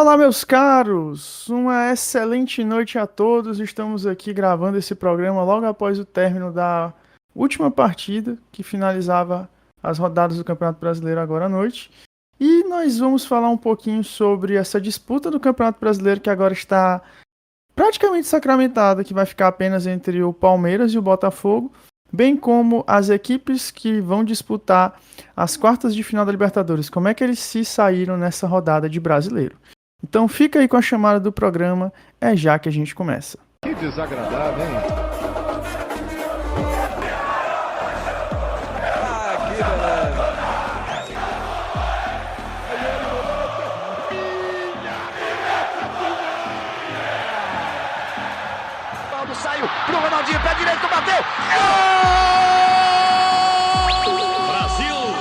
Olá, meus caros! Uma excelente noite a todos. Estamos aqui gravando esse programa logo após o término da última partida que finalizava as rodadas do Campeonato Brasileiro agora à noite. E nós vamos falar um pouquinho sobre essa disputa do Campeonato Brasileiro que agora está praticamente sacramentada, que vai ficar apenas entre o Palmeiras e o Botafogo, bem como as equipes que vão disputar as quartas de final da Libertadores. Como é que eles se saíram nessa rodada de brasileiro? Então fica aí com a chamada do programa, é já que a gente começa. Que desagradável, hein? Que beleza. Ronaldo saiu pro Ronaldinho, pé direito, bateu. Gol! Brasil!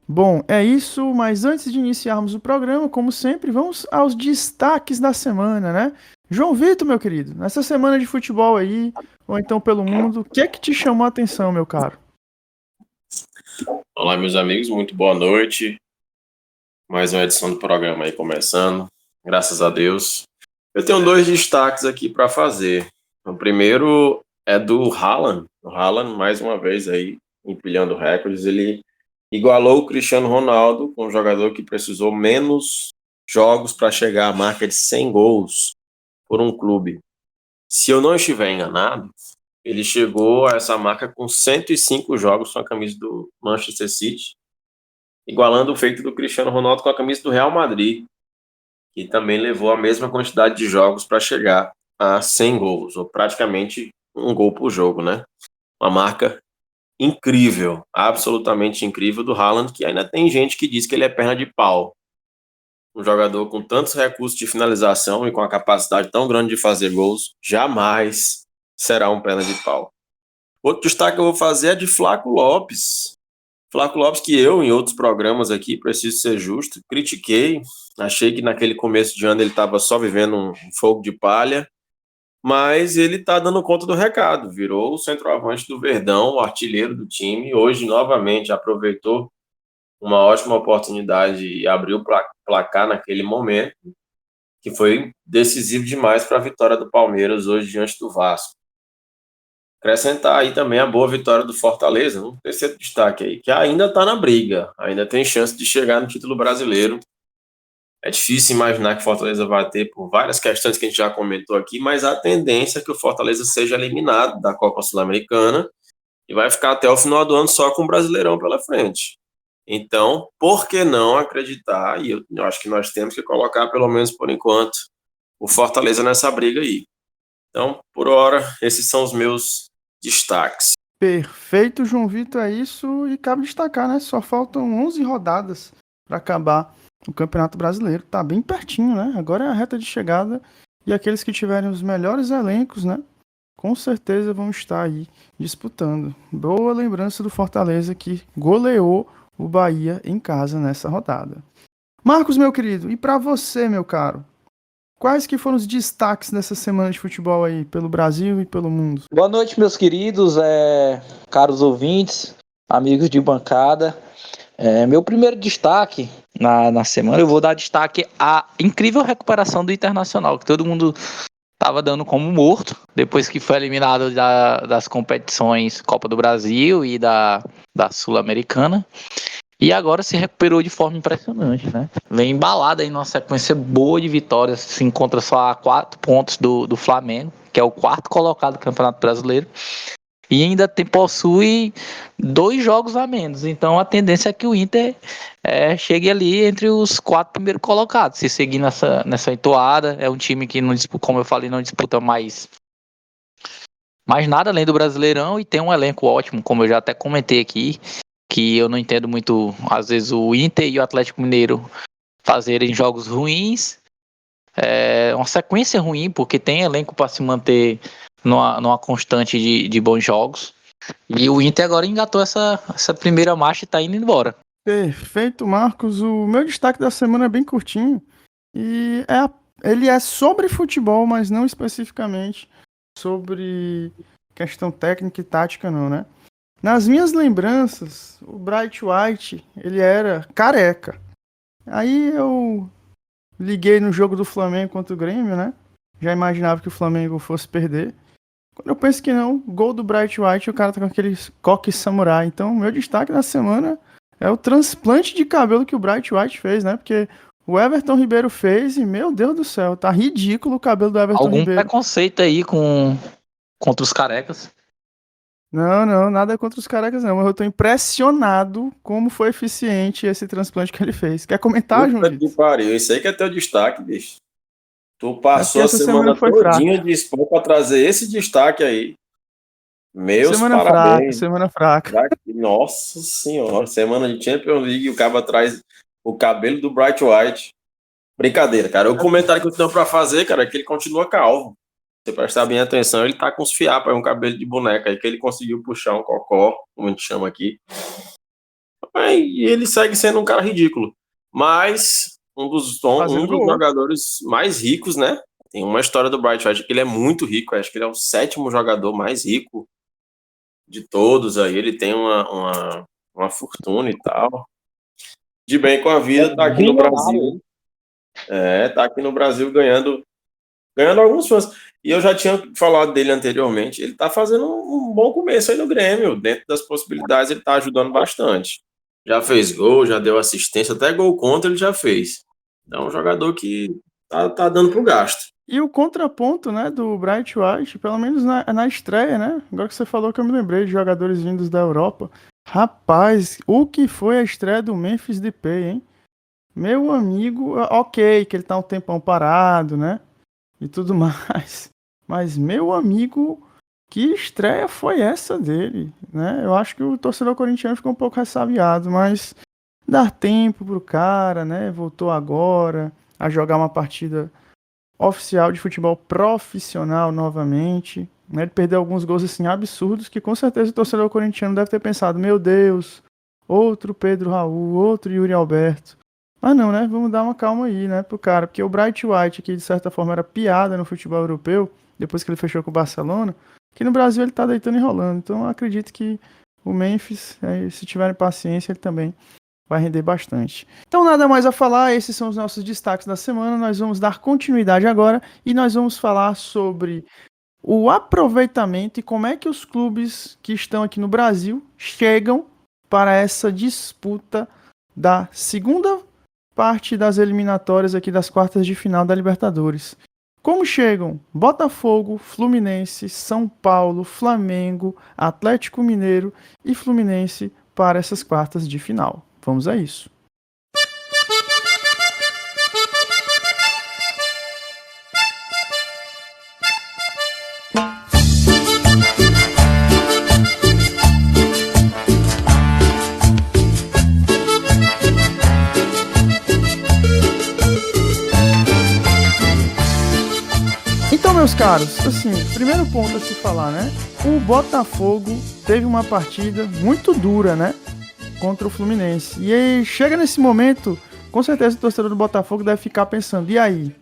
Bom, é isso, mas antes de iniciarmos o programa, como sempre, vamos aos destaques da semana, né? João Vitor, meu querido, nessa semana de futebol aí, ou então pelo mundo, o que é que te chamou a atenção, meu caro? Olá, meus amigos, muito boa noite. Mais uma edição do programa aí começando, graças a Deus. Eu tenho dois destaques aqui para fazer. O primeiro é do Haaland. O Haaland, mais uma vez aí, empilhando recordes, ele igualou o Cristiano Ronaldo, um jogador que precisou menos jogos para chegar à marca de 100 gols por um clube. Se eu não estiver enganado, ele chegou a essa marca com 105 jogos com a camisa do Manchester City, igualando o feito do Cristiano Ronaldo com a camisa do Real Madrid, que também levou a mesma quantidade de jogos para chegar a 100 gols, ou praticamente um gol por jogo, né? Uma marca incrível, absolutamente incrível do Haaland, que ainda tem gente que diz que ele é perna de pau. Um jogador com tantos recursos de finalização e com a capacidade tão grande de fazer gols, jamais será um perna de pau. Outro destaque que eu vou fazer é de Flaco Lopes. Flaco Lopes, que eu, em outros programas aqui, preciso ser justo, critiquei, achei que naquele começo de ano ele estava só vivendo um fogo de palha, mas ele está dando conta do recado, virou o centroavante do Verdão, o artilheiro do time, hoje novamente aproveitou uma ótima oportunidade e abriu o placar naquele momento, que foi decisivo demais para a vitória do Palmeiras hoje diante do Vasco. Acrescentar aí também a boa vitória do Fortaleza, um terceiro destaque aí, que ainda está na briga, ainda tem chance de chegar no título brasileiro. É difícil imaginar que o Fortaleza vai ter por várias questões que a gente já comentou aqui, mas a tendência é que o Fortaleza seja eliminado da Copa Sul-Americana e vai ficar até o final do ano só com o Brasileirão pela frente. Então, por que não acreditar? E eu acho que nós temos que colocar, pelo menos por enquanto, o Fortaleza nessa briga aí. Então, por hora, esses são os meus destaques. Perfeito, João Vitor, é isso. E cabe destacar, né? Só faltam 11 rodadas para acabar o Campeonato Brasileiro. Tá bem pertinho, né? Agora é a reta de chegada e aqueles que tiverem os melhores elencos, né? Com certeza vão estar aí disputando. Boa lembrança do Fortaleza que goleou o Bahia em casa nessa rodada. Marcos, meu querido, e para você, meu caro? Quais que foram os destaques dessa semana de futebol aí, pelo Brasil e pelo mundo? Boa noite, meus queridos, caros ouvintes, amigos de bancada. Meu primeiro destaque na semana, eu vou dar destaque à incrível recuperação do Internacional, que todo mundo estava dando como morto, depois que foi eliminado das competições Copa do Brasil e da Sul-Americana. E agora se recuperou de forma impressionante, né? Vem embalada em uma sequência boa de vitórias, se encontra só a 4 pontos do Flamengo, que é o quarto colocado do Campeonato Brasileiro, e ainda possui 2 jogos a menos. Então a tendência é que o Inter chegue ali entre os 4 primeiros colocados, se seguir nessa entoada. É um time que, não disputa, como eu falei, não disputa mais nada além do Brasileirão e tem um elenco ótimo, como eu já até comentei aqui, que eu não entendo muito, às vezes, o Inter e o Atlético Mineiro fazerem jogos ruins, uma sequência ruim, porque tem elenco para se manter numa constante de bons jogos. E o Inter agora engatou essa primeira marcha e tá indo embora. Perfeito, Marcos. O meu destaque da semana é bem curtinho e ele é sobre futebol, mas não especificamente sobre questão técnica e tática, não, né? Nas minhas lembranças, o Bright White, ele era careca. Aí eu liguei no jogo do Flamengo contra o Grêmio, né? Já imaginava que o Flamengo fosse perder. Quando eu penso que não, gol do Bright White, o cara tá com aquele coque samurai. Então, meu destaque da semana é o transplante de cabelo que o Bright White fez, né? Porque o Everton Ribeiro fez e, meu Deus do céu, tá ridículo o cabelo do Everton Algum Ribeiro. preconceito aí contra os carecas? Não, não, nada contra os carecas não, mas eu tô impressionado como foi eficiente esse transplante que ele fez. Quer comentar, João Puta que Vitor? pariu. Isso aí que é teu destaque, bicho. Tu É porque passou a essa semana semana foi fraca. todinha de spam pra trazer esse destaque aí. Meus Semana fraca, parabéns. semana fraca. Nossa senhora, semana de Champions League, o cara traz o cabelo do Bright White. Brincadeira, cara. O comentário que eu tenho pra fazer, cara, é que ele continua calvo. Se você prestar bem atenção, ele tá com os fiapos aí, um cabelo de boneca aí, que ele conseguiu puxar um cocó, como a gente chama aqui. E ele segue sendo um cara ridículo. Mas um Fazendo dos gol. jogadores mais ricos, né? Tem uma história do Bright White que ele é muito rico. Acho que ele é o sétimo jogador mais rico de todos aí. Ele tem uma fortuna e tal. De bem com a É vida, tá aqui no bilionário. Brasil. Tá aqui no Brasil ganhando alguns fãs. E eu já tinha falado dele anteriormente. Ele tá fazendo um bom começo aí no Grêmio. Dentro das possibilidades, ele tá ajudando bastante. Já fez gol, já deu assistência, até gol contra ele já fez. Então, é um jogador que tá dando pro gasto. E o contraponto, né, do Bright White, pelo menos na estreia, né? Agora que você falou que eu me lembrei de jogadores vindos da Europa. Rapaz, o que foi a estreia do Memphis Depay, hein? Meu amigo, ok, que ele tá um tempão parado, né? E tudo mais. Mas, meu amigo, que estreia foi essa dele, né? Eu acho que o torcedor corintiano ficou um pouco ressabiado, mas dar tempo pro cara, né? Voltou agora a jogar uma partida oficial de futebol profissional novamente, né? Ele perdeu alguns gols assim absurdos que com certeza o torcedor corintiano deve ter pensado, meu Deus, outro Pedro Raul, outro Yuri Alberto. Mas não, né? Vamos dar uma calma aí, né, pro cara, porque o Bright White, que de certa forma era piada no futebol europeu, depois que ele fechou com o Barcelona, que no Brasil ele tá deitando e rolando. Então eu acredito que o Memphis, se tiverem paciência, ele também vai render bastante. Então, nada mais a falar, esses são os nossos destaques da semana. Nós vamos dar continuidade agora e nós vamos falar sobre o aproveitamento e como é que os clubes que estão aqui no Brasil chegam para essa disputa da segunda parte das eliminatórias aqui das quartas de final da Libertadores. Como chegam Botafogo, Fluminense, São Paulo, Flamengo, Atlético Mineiro e Fluminense para essas quartas de final? Vamos a isso. Então, meus caros, assim, primeiro ponto a se falar, né? O Botafogo teve uma partida muito dura, né? Contra o Fluminense. E aí, chega nesse momento, com certeza o torcedor do Botafogo deve ficar pensando, e aí?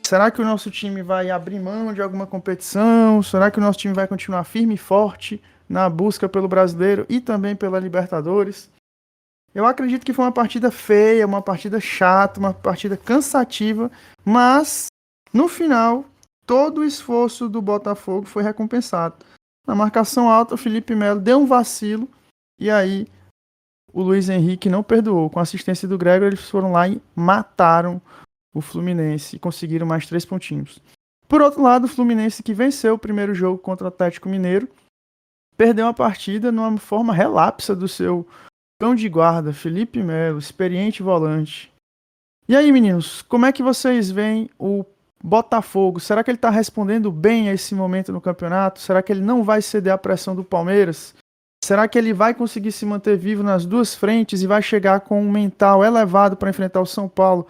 Será que o nosso time vai abrir mão de alguma competição? Será que o nosso time vai continuar firme e forte na busca pelo Brasileiro e também pela Libertadores? Eu acredito que foi uma partida feia, uma partida chata, uma partida cansativa, mas no final todo o esforço do Botafogo foi recompensado. Na marcação alta, o Felipe Melo deu um vacilo e aí o Luiz Henrique não perdoou. Com a assistência do Gregor, eles foram lá e mataram o Fluminense e conseguiram mais 3 pontinhos. Por outro lado, o Fluminense, que venceu o primeiro jogo contra o Atlético Mineiro, perdeu a partida numa forma relapsa do seu cão de guarda, Felipe Melo, experiente volante. E aí, meninos, como é que vocês veem o Botafogo? Será que ele está respondendo bem a esse momento no campeonato? Será que ele não vai ceder à pressão do Palmeiras? Será que ele vai conseguir se manter vivo nas duas frentes e vai chegar com um mental elevado para enfrentar o São Paulo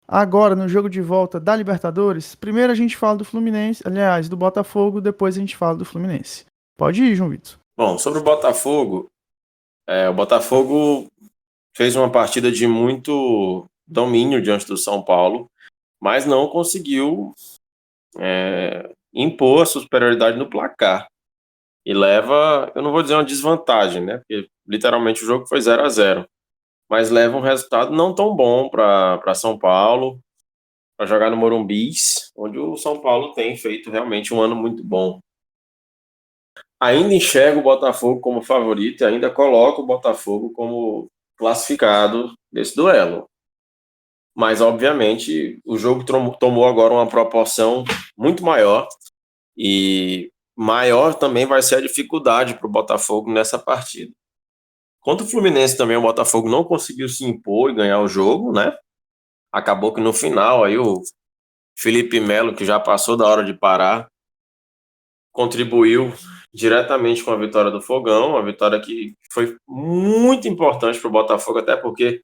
agora no jogo de volta da Libertadores? Primeiro a gente fala do Fluminense, aliás, do Botafogo, depois a gente fala do Fluminense. Pode ir, João Vitor. Bom, sobre o Botafogo fez uma partida de muito domínio diante do São Paulo, mas não conseguiu impor a superioridade no placar. e leva, eu não vou dizer uma desvantagem, né? Porque literalmente o jogo foi 0-0, mas leva um resultado não tão bom para São Paulo, para jogar no Morumbi, onde o São Paulo tem feito realmente um ano muito bom. Ainda enxergo o Botafogo como favorito e ainda coloco o Botafogo como classificado desse duelo. Mas, obviamente, o jogo tomou agora uma proporção muito maior e maior também vai ser a dificuldade para o Botafogo nessa partida. Contra o Fluminense também, o Botafogo não conseguiu se impor e ganhar o jogo, né? Acabou que no final aí o Felipe Melo, que já passou da hora de parar, contribuiu diretamente com a vitória do Fogão, uma vitória que foi muito importante para o Botafogo, até porque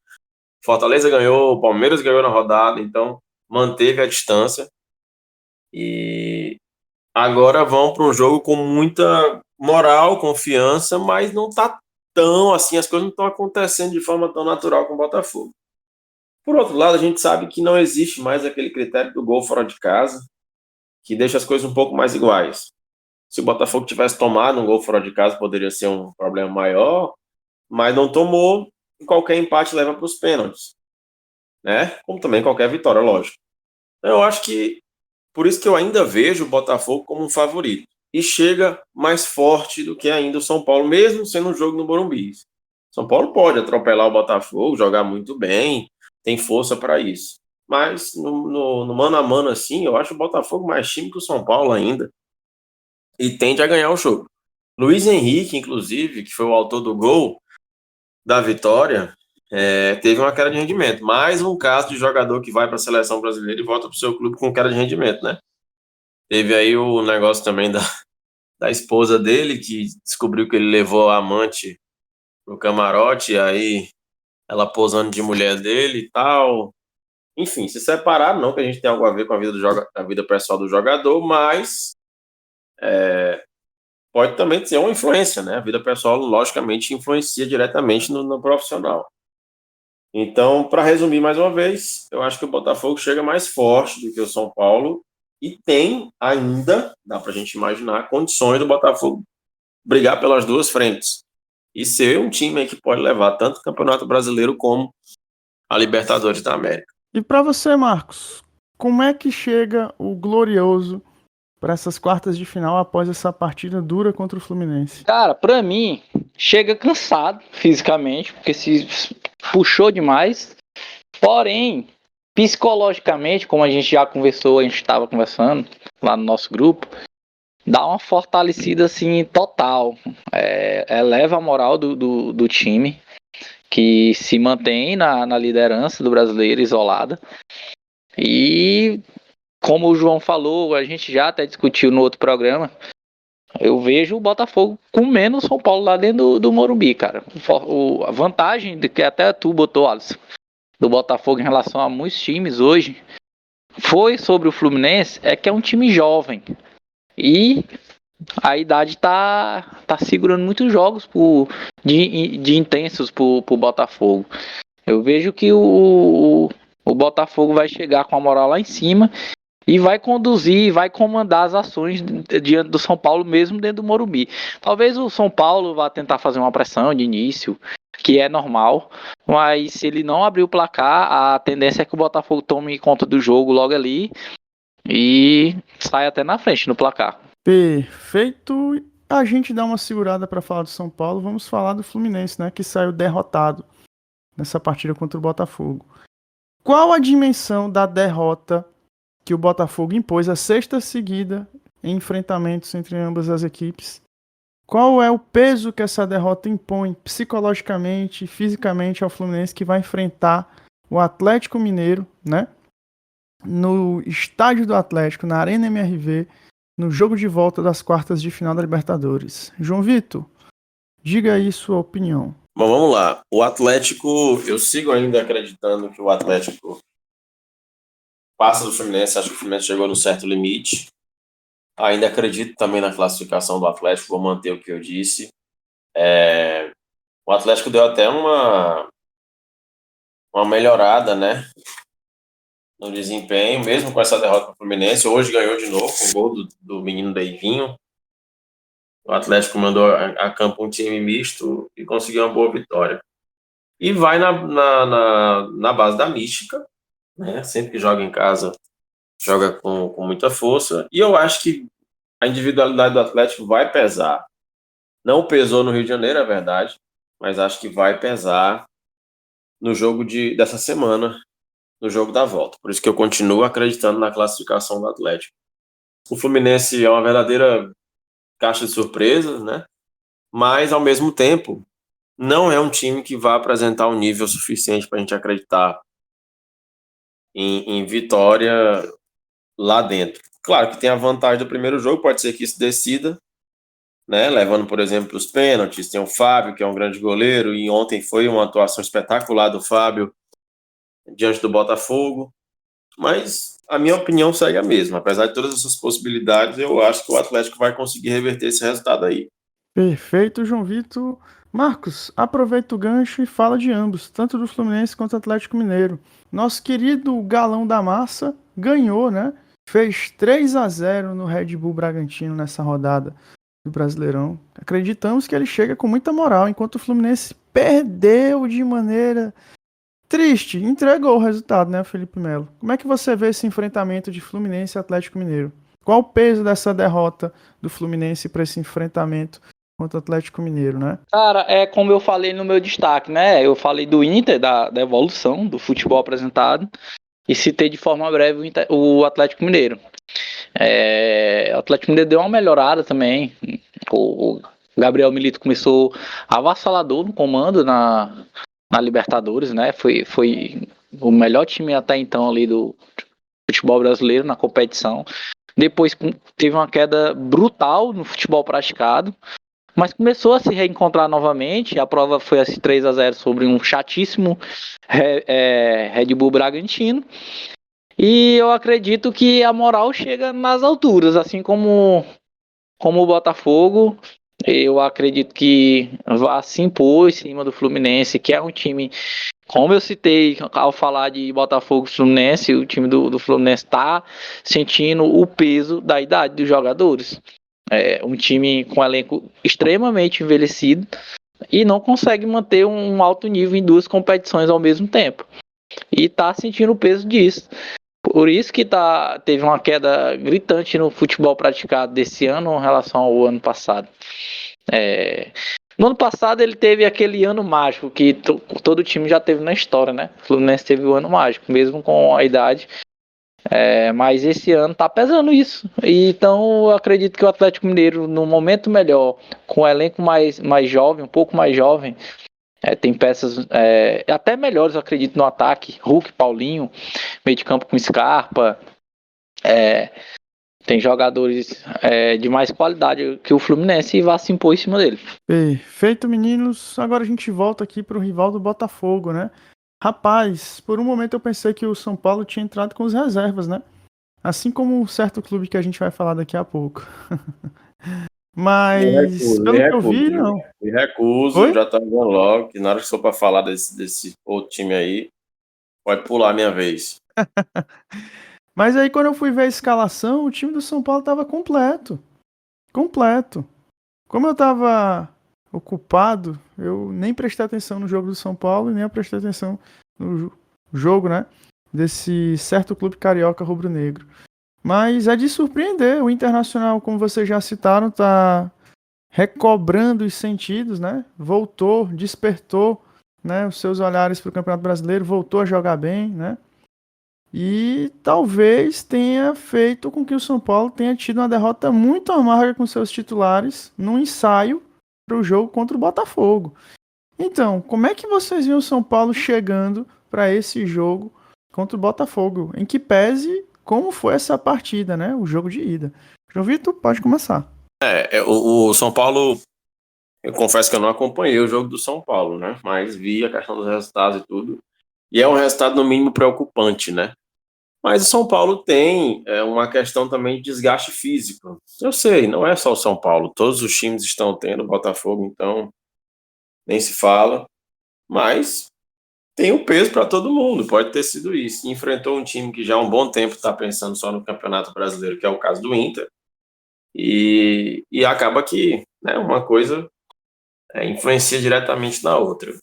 Fortaleza ganhou, o Palmeiras ganhou na rodada, então manteve a distância. E agora vão para um jogo com muita moral, confiança, mas não tá tão assim, as coisas não estão acontecendo de forma tão natural com o Botafogo. Por outro lado, a gente sabe que não existe mais aquele critério do gol fora de casa, que deixa as coisas um pouco mais iguais. Se o Botafogo tivesse tomado um gol fora de casa, poderia ser um problema maior, mas não tomou, e qualquer empate leva para os pênaltis, né? Como também qualquer vitória, lógico. Então, eu acho que por isso que eu ainda vejo o Botafogo como um favorito. E chega mais forte do que ainda o São Paulo, mesmo sendo um jogo no Morumbi. São Paulo pode atropelar o Botafogo, jogar muito bem, tem força para isso. Mas no mano a mano assim, eu acho o Botafogo mais time que o São Paulo ainda. E tende a ganhar o jogo. Luiz Henrique, inclusive, que foi o autor do gol da vitória, teve uma queda de rendimento. Mais um caso de jogador que vai para a seleção brasileira e volta para o seu clube com queda de rendimento, né? Teve aí o negócio também da esposa dele, que descobriu que ele levou a amante pro camarote, e aí ela posando de mulher dele e tal. Enfim, se separaram, não que a gente tenha algo a ver com a vida, a vida pessoal do jogador, mas pode também ser uma influência, né? A vida pessoal, logicamente, influencia diretamente no profissional. Então, para resumir mais uma vez, eu acho que o Botafogo chega mais forte do que o São Paulo e tem ainda, dá para a gente imaginar, condições do Botafogo brigar pelas duas frentes e ser um time aí que pode levar tanto o Campeonato Brasileiro como a Libertadores da América. E para você, Marcos, como é que chega o Glorioso para essas quartas de final após essa partida dura contra o Fluminense? Cara, pra mim, chega cansado fisicamente, porque se puxou demais. Porém, psicologicamente, como a gente já conversou, a gente estava conversando lá no nosso grupo, dá uma fortalecida assim total. Eleva a moral do time, que se mantém na liderança do brasileiro isolada. E como o João falou, a gente já até discutiu no outro programa, eu vejo o Botafogo comendo o São Paulo lá dentro do Morumbi, cara. A vantagem de que até tu botou, Alisson, do Botafogo em relação a muitos times hoje foi sobre o Fluminense, é que é um time jovem. E a idade tá segurando muitos jogos de intensos pro Botafogo. Eu vejo que o Botafogo vai chegar com a moral lá em cima e vai conduzir, vai comandar as ações diante do São Paulo, mesmo dentro do Morumbi. Talvez o São Paulo vá tentar fazer uma pressão de início, que é normal, mas se ele não abrir o placar, a tendência é que o Botafogo tome conta do jogo logo ali e saia até na frente no placar. Perfeito. A gente dá uma segurada para falar do São Paulo. Vamos falar do Fluminense, né, que saiu derrotado nessa partida contra o Botafogo. Qual a dimensão da derrota que o Botafogo impôs a sexta seguida em enfrentamentos entre ambas as equipes? Qual é o peso que essa derrota impõe psicologicamente e fisicamente ao Fluminense, que vai enfrentar o Atlético Mineiro, né? No estádio do Atlético, na Arena MRV, no jogo de volta das quartas de final da Libertadores. João Vitor, diga aí sua opinião. Bom, vamos lá. O Atlético, eu sigo ainda acreditando que o Atlético passa do Fluminense, acho que o Fluminense chegou no certo limite. Ainda acredito também na classificação do Atlético, vou manter o que eu disse. O Atlético deu até uma melhorada, né, no desempenho, mesmo com essa derrota para o Fluminense. Hoje ganhou de novo com o gol do menino Deivinho. O Atlético mandou a campo um time misto e conseguiu uma boa vitória. E vai na base da mística, né? Sempre que joga em casa, joga com muita força. E eu acho que a individualidade do Atlético vai pesar. Não pesou no Rio de Janeiro, é verdade, mas acho que vai pesar no jogo dessa semana, no jogo da volta. Por isso que eu continuo acreditando na classificação do Atlético. O Fluminense é uma verdadeira caixa de surpresas, né? Mas, ao mesmo tempo, não é um time que vai apresentar um nível suficiente para a gente acreditar em vitória lá dentro. Claro que tem a vantagem do primeiro jogo, pode ser que isso decida, né? Levando, por exemplo, os pênaltis. Tem o Fábio, que é um grande goleiro, e ontem foi uma atuação espetacular do Fábio diante do Botafogo. Mas a minha opinião segue a mesma. Apesar de todas essas possibilidades, eu acho que o Atlético vai conseguir reverter esse resultado aí. Perfeito, João Vitor. Marcos, aproveita o gancho e fala de ambos, tanto do Fluminense quanto do Atlético Mineiro. Nosso querido galão da massa ganhou, né? Fez 3-0 no Red Bull Bragantino nessa rodada do Brasileirão. Acreditamos que ele chega com muita moral, enquanto o Fluminense perdeu de maneira triste. Entregou o resultado, né, Felipe Melo? Como é que você vê esse enfrentamento de Fluminense e Atlético Mineiro? Qual o peso dessa derrota do Fluminense para esse enfrentamento contra o Atlético Mineiro, né? Cara, é como eu falei no meu destaque, né? Eu falei do Inter, da evolução do futebol apresentado, e citei de forma breve o Atlético Mineiro. O Atlético Mineiro deu uma melhorada também. O Gabriel Milito começou avassalador no comando na Libertadores, né? Foi o melhor time até então ali do futebol brasileiro na competição. Depois teve uma queda brutal no futebol praticado, mas começou a se reencontrar novamente. A prova foi esse 3-0 sobre um chatíssimo Red Bull Bragantino. E eu acredito que a moral chega nas alturas, assim como o Botafogo. Eu acredito que vai se impor em cima do Fluminense, que é um time, como eu citei ao falar de Botafogo e Fluminense, o time do Fluminense está sentindo o peso da idade dos jogadores. É um time com um elenco extremamente envelhecido e não consegue manter um alto nível em duas competições ao mesmo tempo. E está sentindo o peso disso. Por isso que teve uma queda gritante no futebol praticado desse ano em relação ao ano passado. No ano passado ele teve aquele ano mágico que todo time já teve na história, né? O Fluminense teve o ano mágico, mesmo com a idade. Mas esse ano tá pesando isso. Então eu acredito que o Atlético Mineiro, no momento melhor, com o elenco mais jovem, um pouco mais jovem, tem peças até melhores, eu acredito, no ataque. Hulk, Paulinho, meio de campo com Scarpa. Tem jogadores de mais qualidade que o Fluminense e vai se impor em cima dele. Perfeito, meninos. Agora a gente volta aqui para o rival do Botafogo, né? Rapaz, por um momento eu pensei que o São Paulo tinha entrado com as reservas, né? Assim como um certo clube que a gente vai falar daqui a pouco. Mas, pelo que eu vi, não. Me recuso, Oi? já tá vendo logo, que na hora que for para falar desse outro time aí, pode pular a minha vez. Mas aí quando eu fui ver a escalação, o time do São Paulo estava completo. Completo. Como eu estava ocupado, eu nem prestei atenção no jogo do São Paulo e nem prestei atenção no jogo, né? Desse certo clube carioca rubro-negro. Mas é de surpreender. O Internacional, como vocês já citaram, tá recobrando os sentidos, né? Voltou, despertou, né, os seus olhares para o Campeonato Brasileiro, voltou a jogar bem, né? E talvez tenha feito com que o São Paulo tenha tido uma derrota muito amarga com seus titulares num ensaio para o jogo contra o Botafogo. Então, como é que vocês viram o São Paulo chegando para esse jogo contra o Botafogo? Em que pese como foi essa partida, né? O jogo de ida. João Vitor, pode começar. O São Paulo, eu confesso que eu não acompanhei o jogo do São Paulo, né? Mas vi a questão dos resultados e tudo. E é um resultado, no mínimo, preocupante, né? Mas o São Paulo tem uma questão também de desgaste físico. Eu sei, não é só o São Paulo. Todos os times estão tendo, o Botafogo, então, nem se fala. Mas tem um peso para todo mundo, pode ter sido isso. Enfrentou um time que já há um bom tempo está pensando só no Campeonato Brasileiro, que é o caso do Inter. e acaba que, né, uma coisa influencia diretamente na outra.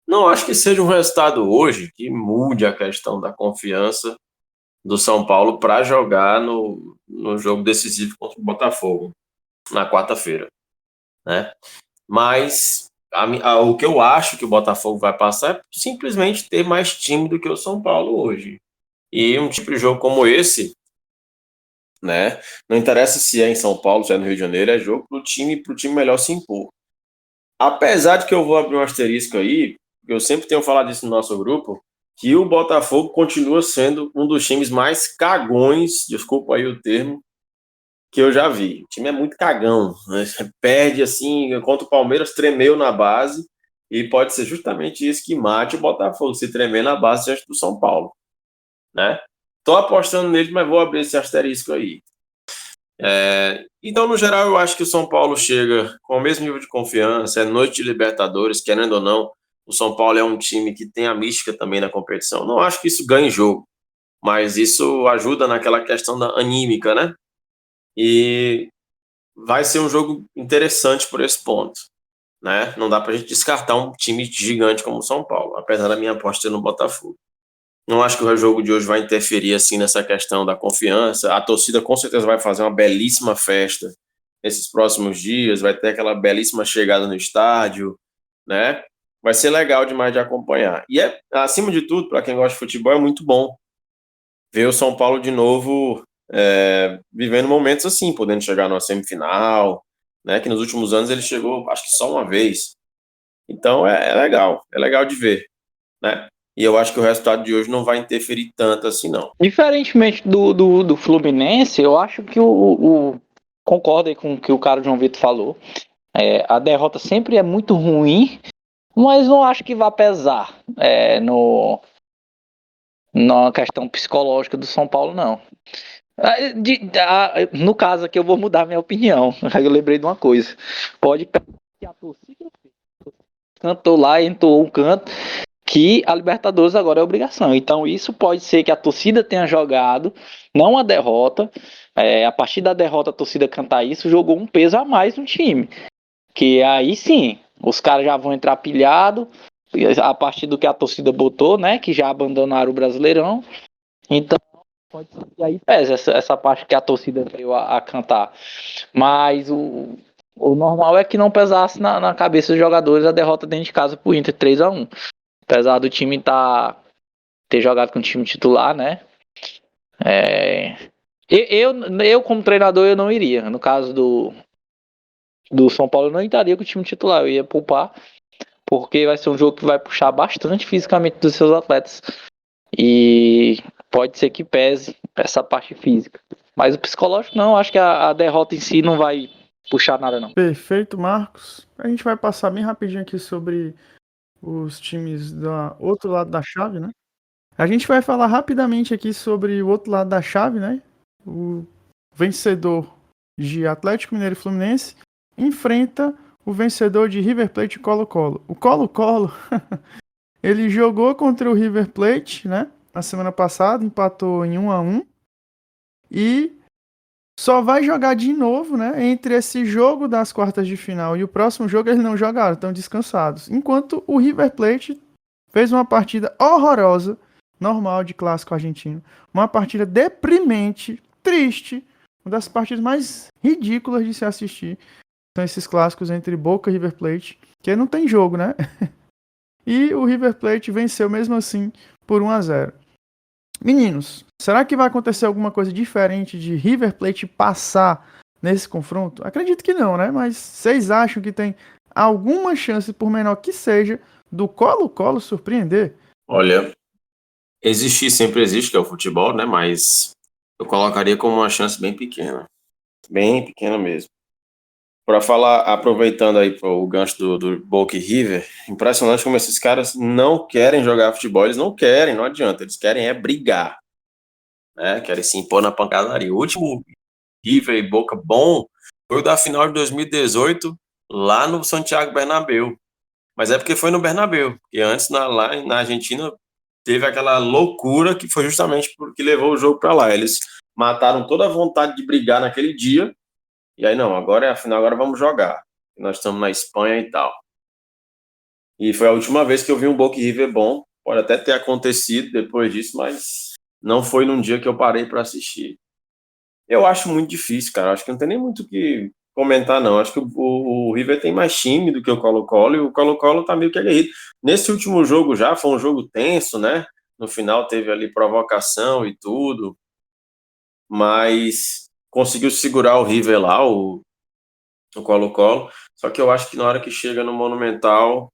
Não acho que seja um resultado hoje que mude a questão da confiança do São Paulo para jogar no jogo decisivo contra o Botafogo, na quarta-feira, né? Mas o que eu acho que o Botafogo vai passar é simplesmente ter mais time do que o São Paulo hoje. E um tipo de jogo como esse, né? Não interessa se é em São Paulo, se é no Rio de Janeiro, é jogo pro time melhor se impor. Apesar de que eu vou abrir um asterisco aí, porque eu sempre tenho falado isso no nosso grupo, que o Botafogo continua sendo um dos times mais cagões, desculpa aí o termo, que eu já vi. O time é muito cagão, né? Perde assim, contra o Palmeiras tremeu na base, e pode ser justamente isso que mate o Botafogo, se tremer na base diante do São Paulo, né? Tô apostando nele, mas vou abrir esse asterisco aí. Então, no geral, eu acho que o São Paulo chega com o mesmo nível de confiança, é noite de Libertadores, querendo ou não, o São Paulo é um time que tem a mística também na competição. Não acho que isso ganhe jogo, mas isso ajuda naquela questão da anímica, né? E vai ser um jogo interessante por esse ponto, né? Não dá pra gente descartar um time gigante como o São Paulo, apesar da minha aposta no Botafogo. Não acho que o jogo de hoje vai interferir assim nessa questão da confiança. A torcida com certeza vai fazer uma belíssima festa nesses próximos dias, vai ter aquela belíssima chegada no estádio, né? Vai ser legal demais de acompanhar. E acima de tudo, para quem gosta de futebol, é muito bom ver o São Paulo de novo vivendo momentos assim, podendo chegar numa semifinal, né? Que nos últimos anos ele chegou, acho que só uma vez. Então é legal de ver, né? E eu acho que o resultado de hoje não vai interferir tanto assim, não. Diferentemente do Fluminense, eu acho que concordo aí com o que o cara João Vitor falou. A derrota sempre é muito ruim, mas não acho que vá pesar na questão psicológica do São Paulo, não. No caso aqui, eu vou mudar minha opinião. Eu lembrei de uma coisa. Pode pesar que a torcida cantou lá, entoou um canto, que a Libertadores agora é obrigação. Então isso pode ser que a torcida tenha jogado, não a derrota. A partir da derrota a torcida cantar isso, jogou um peso a mais no time. Que aí sim, os caras já vão entrar pilhado a partir do que a torcida botou, né? Que já abandonaram o Brasileirão. Então pode ser que aí pese essa parte que a torcida veio a cantar. Mas o normal é que não pesasse na cabeça dos jogadores a derrota dentro de casa pro Inter 3-1. Apesar do time ter jogado com o time titular, né? Eu, como treinador, eu não iria. No caso do São Paulo, eu não entraria com o time titular. Eu ia poupar, porque vai ser um jogo que vai puxar bastante fisicamente dos seus atletas. E pode ser que pese essa parte física. Mas o psicológico, não. Acho que a derrota em si não vai puxar nada, não. Perfeito, Marcos. A gente vai passar bem rapidinho aqui sobre os times do outro lado da chave, né? A gente vai falar rapidamente aqui sobre o outro lado da chave, né? O vencedor de Atlético Mineiro e Fluminense enfrenta o vencedor de River Plate e Colo-Colo. O Colo-Colo, ele jogou contra o River Plate, né? Na semana passada, empatou em 1-1 e só vai jogar de novo, né? Entre esse jogo das quartas de final e o próximo jogo eles não jogaram, estão descansados. Enquanto o River Plate fez uma partida horrorosa, normal de clássico argentino, uma partida deprimente, triste, uma das partidas mais ridículas de se assistir. São esses clássicos entre Boca e River Plate, que não tem jogo, né? E o River Plate venceu mesmo assim por 1-0. Meninos, será que vai acontecer alguma coisa diferente de River Plate passar nesse confronto? Acredito que não, né? Mas vocês acham que tem alguma chance, por menor que seja, do Colo-Colo surpreender? Olha, existir sempre existe, que é o futebol, né? Mas eu colocaria como uma chance bem pequena mesmo. Para falar, aproveitando aí o gancho do Boca e River, impressionante como esses caras não querem jogar futebol, eles não querem, não adianta, eles querem brigar, né? Querem se impor na pancadaria. O último River e Boca bom foi o da final de 2018, lá no Santiago Bernabéu. Mas é porque foi no Bernabéu, porque antes lá na Argentina teve aquela loucura que foi justamente porque levou o jogo para lá. Eles mataram toda a vontade de brigar naquele dia E aí, não, agora é a final, agora vamos jogar. Nós estamos na Espanha e tal. E foi a última vez que eu vi um Boca e River bom. Pode até ter acontecido depois disso, mas não foi num dia que eu parei para assistir. Eu acho muito difícil, cara. Acho que não tem nem muito o que comentar, não. Acho que o River tem mais time do que o Colo-Colo e o Colo-Colo tá meio que aguerrido. Nesse último jogo já foi um jogo tenso, né? No final teve ali provocação e tudo, mas conseguiu segurar o River lá, o Colo-Colo. Só que eu acho que na hora que chega no Monumental,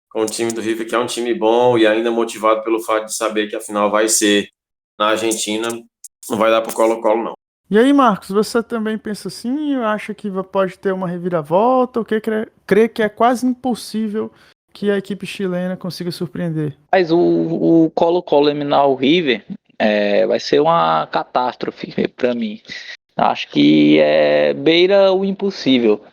com o time do River, que é um time bom e ainda motivado pelo fato de saber que a final vai ser na Argentina, não vai dar pro Colo-Colo, não. E aí, Marcos, você também pensa assim? Acha que pode ter uma reviravolta? Ou crê que é quase impossível que a equipe chilena consiga surpreender? Mas o Colo-Colo eliminar o River vai ser uma catástrofe para mim. Acho que beira o impossível.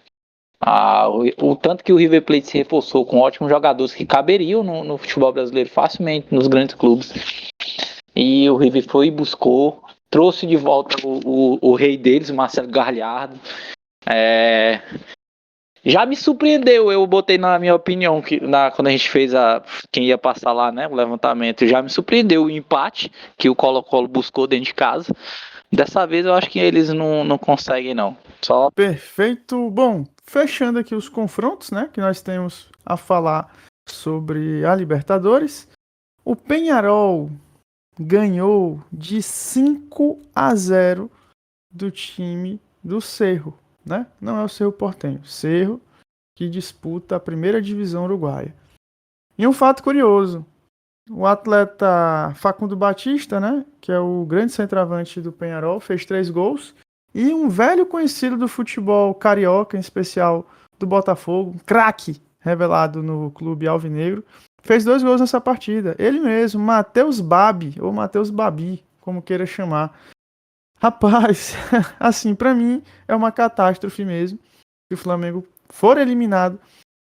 O tanto que o River Plate se reforçou com ótimos jogadores que caberiam no futebol brasileiro facilmente nos grandes clubes. E o River foi e buscou, trouxe de volta o rei deles, o Marcelo Galhardo. Já me surpreendeu, eu botei na minha opinião, quando a gente fez quem ia passar lá, né, o levantamento, já me surpreendeu o empate que o Colo-Colo buscou dentro de casa. Dessa vez eu acho que eles não conseguem, não. Só Perfeito. Bom, fechando aqui os confrontos, né, que nós temos a falar sobre a Libertadores. O Peñarol ganhou de 5-0 do time do Cerro, né? Não é o Cerro Porteño, Cerro que disputa a primeira divisão uruguaia. E um fato curioso, o atleta Facundo Batista, né, que é o grande centroavante do Peñarol, fez 3 gols. E um velho conhecido do futebol carioca, em especial do Botafogo, um craque revelado no clube alvinegro, fez 2 gols nessa partida. Ele mesmo, Matheus Babi, ou Matheus Babi, como queira chamar. Rapaz, assim, pra mim é uma catástrofe mesmo se o Flamengo for eliminado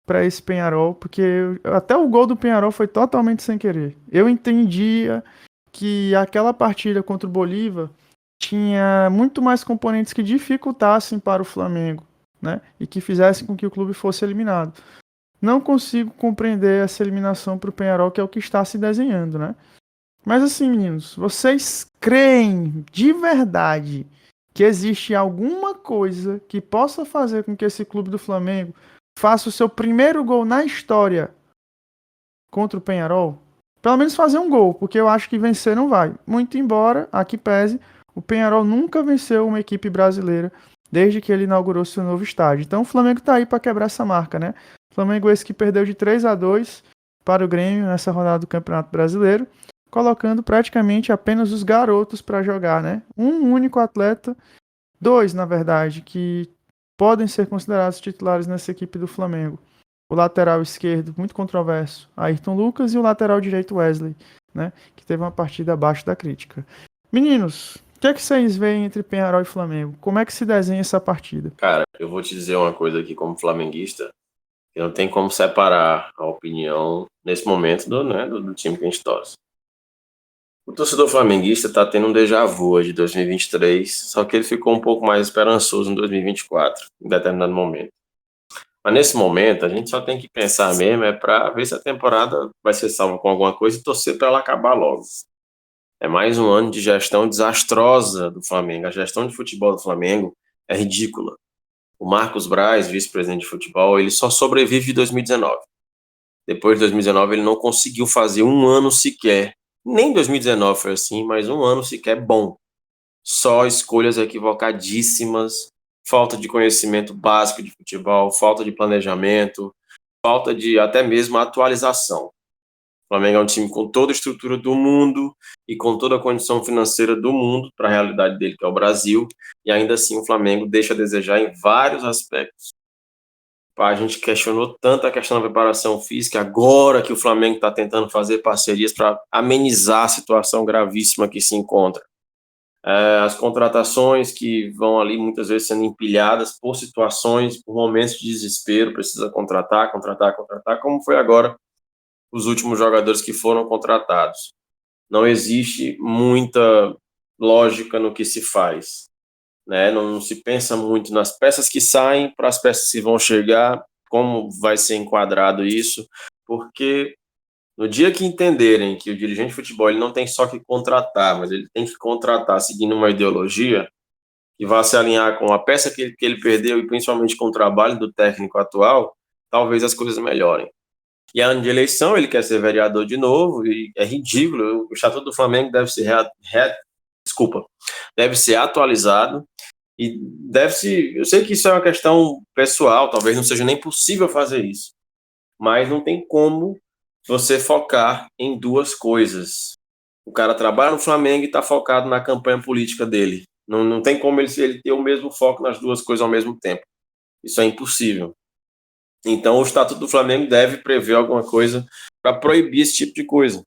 para esse Peñarol, porque até o gol do Peñarol foi totalmente sem querer. Eu entendia que aquela partida contra o Bolívar tinha muito mais componentes que dificultassem para o Flamengo, né? E que fizessem com que o clube fosse eliminado. Não consigo compreender essa eliminação para o Peñarol, que é o que está se desenhando, né? Mas assim, meninos, vocês creem de verdade que existe alguma coisa que possa fazer com que esse clube do Flamengo faça o seu primeiro gol na história contra o Peñarol? Pelo menos fazer um gol, porque eu acho que vencer não vai. Muito embora, aqui pese, o Peñarol nunca venceu uma equipe brasileira desde que ele inaugurou seu novo estádio. Então o Flamengo tá aí para quebrar essa marca, né? O Flamengo esse que perdeu de 3-2 para o Grêmio nessa rodada do Campeonato Brasileiro, colocando praticamente apenas os garotos para jogar, né? Um único atleta, 2 na verdade, que podem ser considerados titulares nessa equipe do Flamengo. O lateral esquerdo, muito controverso, Ayrton Lucas, e o lateral direito, Wesley, né? Que teve uma partida abaixo da crítica. Meninos, o que é que vocês veem entre Peñarol e Flamengo? Como é que se desenha essa partida? Cara, eu vou te dizer uma coisa aqui como flamenguista, que não tem como separar a opinião nesse momento do time que a gente torce. O torcedor flamenguista tá tendo um déjà vu de 2023, só que ele ficou um pouco mais esperançoso em 2024, em determinado momento. Mas nesse momento, a gente só tem que pensar mesmo para ver se a temporada vai ser salva com alguma coisa e torcer para ela acabar logo. É mais um ano de gestão desastrosa do Flamengo. A gestão de futebol do Flamengo é ridícula. O Marcos Braz, vice-presidente de futebol, ele só sobrevive de 2019. Depois de 2019, ele não conseguiu fazer um ano sequer. Nem 2019 foi assim, mas um ano sequer bom. Só escolhas equivocadíssimas, falta de conhecimento básico de futebol, falta de planejamento, falta de até mesmo atualização. O Flamengo é um time com toda a estrutura do mundo e com toda a condição financeira do mundo para a realidade dele, que é o Brasil, e ainda assim o Flamengo deixa a desejar em vários aspectos. A gente questionou tanto a questão da preparação física, agora que o Flamengo está tentando fazer parcerias para amenizar a situação gravíssima que se encontra. As contratações que vão ali muitas vezes sendo empilhadas por situações, por momentos de desespero, precisa contratar, como foi agora os últimos jogadores que foram contratados. Não existe muita lógica no que se faz. né? Não se pensa muito nas peças que saem para as peças que vão chegar, como vai ser enquadrado isso, porque no dia que entenderem que o dirigente de futebol ele não tem só que contratar, mas ele tem que contratar seguindo uma ideologia que vá se alinhar com a peça que ele perdeu e principalmente com o trabalho do técnico atual, talvez as coisas melhorem. E ano de eleição, ele quer ser vereador de novo, e é ridículo. O Estatuto do Flamengo deve ser deve ser atualizado e deve-se. Eu sei que isso é uma questão pessoal, talvez não seja nem possível fazer isso, mas não tem como você focar em duas coisas. O cara trabalha no Flamengo e está focado na campanha política dele. Não tem como ele ter o mesmo foco nas duas coisas ao mesmo tempo. Isso é impossível. Então, o Estatuto do Flamengo deve prever alguma coisa para proibir esse tipo de coisa,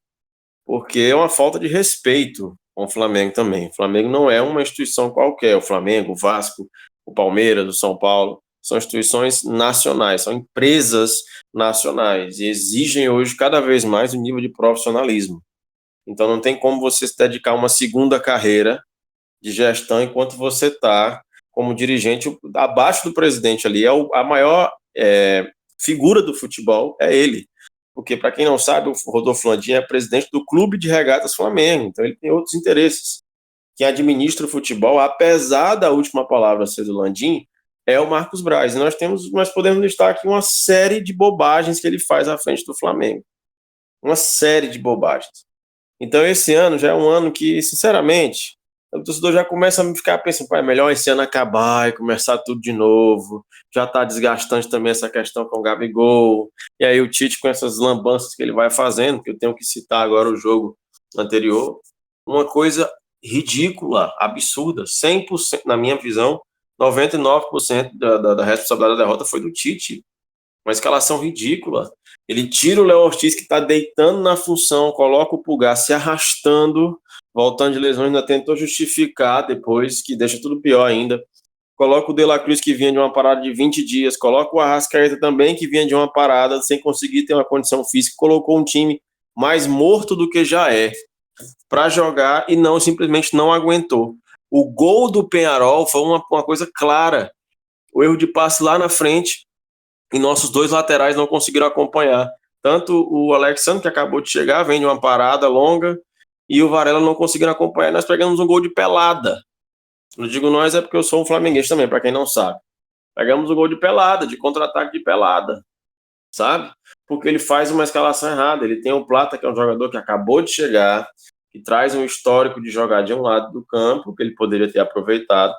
porque é uma falta de respeito com o Flamengo também. O Flamengo não é uma instituição qualquer. O Flamengo, o Vasco, o Palmeiras, o São Paulo, são instituições nacionais, são empresas nacionais e exigem hoje cada vez mais um nível de profissionalismo. Então, não tem como você se dedicar a uma segunda carreira de gestão enquanto você está como dirigente abaixo do presidente ali. A maior figura do futebol é ele. Porque, para quem não sabe, o Rodolfo Landim é presidente do Clube de Regatas Flamengo, então ele tem outros interesses. Quem administra o futebol, apesar da última palavra ser do Landim, é o Marcos Braz. E nós podemos listar aqui uma série de bobagens que ele faz à frente do Flamengo. Uma série de bobagens. Então, esse ano já é um ano que, sinceramente, o torcedor já começa a ficar pensando, é melhor esse ano acabar e começar tudo de novo. Já está desgastante também essa questão com o Gabigol. E aí o Tite com essas lambanças que ele vai fazendo, que eu tenho que citar agora o jogo anterior, uma coisa ridícula, absurda, 100%, na minha visão, 99% da responsabilidade da derrota foi do Tite. Uma escalação ridícula. Ele tira o Léo Ortiz, que está deitando na função, coloca o Pulgar se arrastando, voltando de lesões, ainda tentou justificar depois, que deixa tudo pior ainda. Coloca o De La Cruz, que vinha de uma parada de 20 dias, coloca o Arrascaeta também, que vinha de uma parada sem conseguir ter uma condição física, colocou um time mais morto do que já é, para jogar e simplesmente não aguentou. O gol do Peñarol foi uma coisa clara. O erro de passe lá na frente, e nossos dois laterais não conseguiram acompanhar. Tanto o Alexandre, que acabou de chegar, vem de uma parada longa, e o Varela não conseguiram acompanhar. Nós pegamos um gol de pelada. Não digo nós, é porque eu sou um flamenguista também, para quem não sabe. Pegamos um gol de pelada, de contra-ataque de pelada, sabe? Porque ele faz uma escalação errada. Ele tem o Plata, que é um jogador que acabou de chegar, que traz um histórico de jogar de um lado do campo, que ele poderia ter aproveitado.